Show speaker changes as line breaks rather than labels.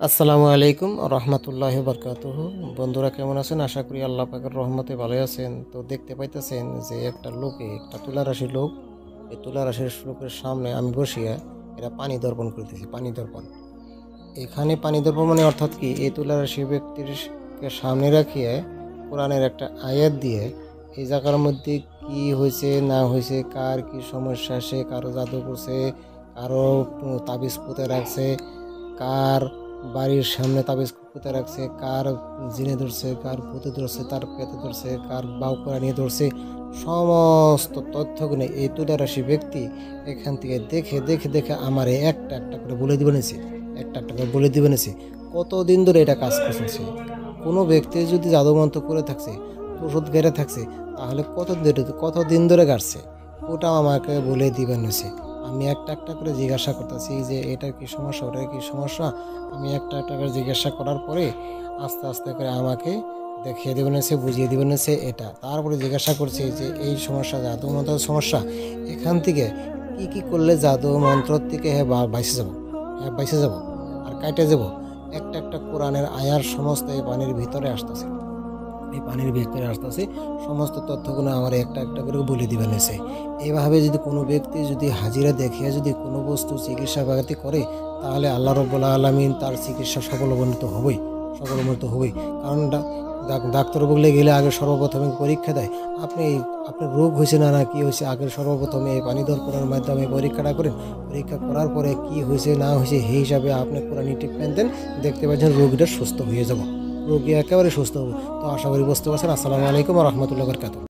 আসসালামু আলাইকুম রহমতুল্লাহি বারকাতুহু। বন্ধুরা কেমন আছেন? আশা করি আল্লাহ পাকের রহমতে ভালো আছেন। তো দেখতে পাইতেছেন যে একটা তুলা রাশির লোক, এই তুলা রাশির লোকের সামনে আমি বসিয়া এরা পানি দর্পণ করতেছি। পানি দর্পণ, এখানে পানি দর্পণ মানে অর্থাৎ কি, এই তুলা রাশি ব্যক্তির সামনে রাখিয়া কোরআনের একটা আয়াত দিয়ে এই জায়গার মধ্যে কি হয়েছে না হয়েছে, কার কি সমস্যা, সে কারো জাদু করছে, কারো তাবিজ পুঁতে রাখছে, কার বাড়ির সামনে তাবিজ পুঁতে রাখছে, কার জিনে ধরছে, কার ভূতে ধরছে, তার পেতে ধরছে, কার বাউকরা নিয়ে ধরছে, সমস্ত তথ্যগুলো এই তুলা রাশি ব্যক্তি এখান থেকে দেখে দেখে দেখে আমার একটা একটা করে বলে দিবে নিছে। একটা একটা করে বলে দিবে নিছে কতদিন ধরে এটা কাজ করতেছে। কোনো ব্যক্তি যদি জাদুমন্ত্র করে থাকছে, ওষুধ গেড়ে থাকছে, তাহলে কতদিন ধরে গাড়ছে ওটাও আমাকে বলে দিবেন নিছে। আমি একটা একটা করে জিজ্ঞাসা করতেছি যে এটার কি সমস্যা, ওটার কি সমস্যা। আমি একটা একটা করে জিজ্ঞাসা করার পরে আস্তে আস্তে করে আমাকে দেখিয়ে দেবেন এসে, বুঝিয়ে দেবেন এসে এটা। তারপরে জিজ্ঞাসা করছি যে এই সমস্যা, জাদু মন্ত্রের সমস্যা, এখান থেকে কি কি করলে জাদু মন্ত্র থেকে বাইসে যাব, বাইসে যাব আর কাটে যাব। একটা একটা কোরআনের আয়ার সমস্ত এই পানির ভিতরে আসতেছে, এই পানির ভিতরে আসতেছে সমস্ত তথ্যগুলো আমার একটা একটা করে বলে দিবেন এসে। এইভাবে যদি কোনো ব্যক্তি যদি হাজিরা দেখিয়ে যদি কোনো বস্তু চিকিৎসা ব্যাঘাতি করে, তাহলে আল্লাহ রব্বুল আলামিন তার চিকিৎসা সফলমণ্ডিত হবেই, সফলমণ্ডিত হবেই। কারণ ডাক্তার বললে গেলে আগে সর্বপ্রথমে পরীক্ষা দেয়। আপনি আপনার রোগ হয়েছে না না কি হয়েছে, আগে সর্বপ্রথমে এই পানি দর্পণের মাধ্যমে পরীক্ষাটা করেন। পরীক্ষা করার পরে কি হয়েছে না হয়েছে সেই হিসাবে আপনি কোরআনি ট্রিটমেন্ট দেন, দেখতে পাচ্ছেন রোগীটা সুস্থ হয়ে যাব, রোগী একেবারে সুস্থ হবে। তো আশা করি বুঝতে পারছেন। আসসালামু আলাইকুম রহমতুল্লাহ বরকাতুহু।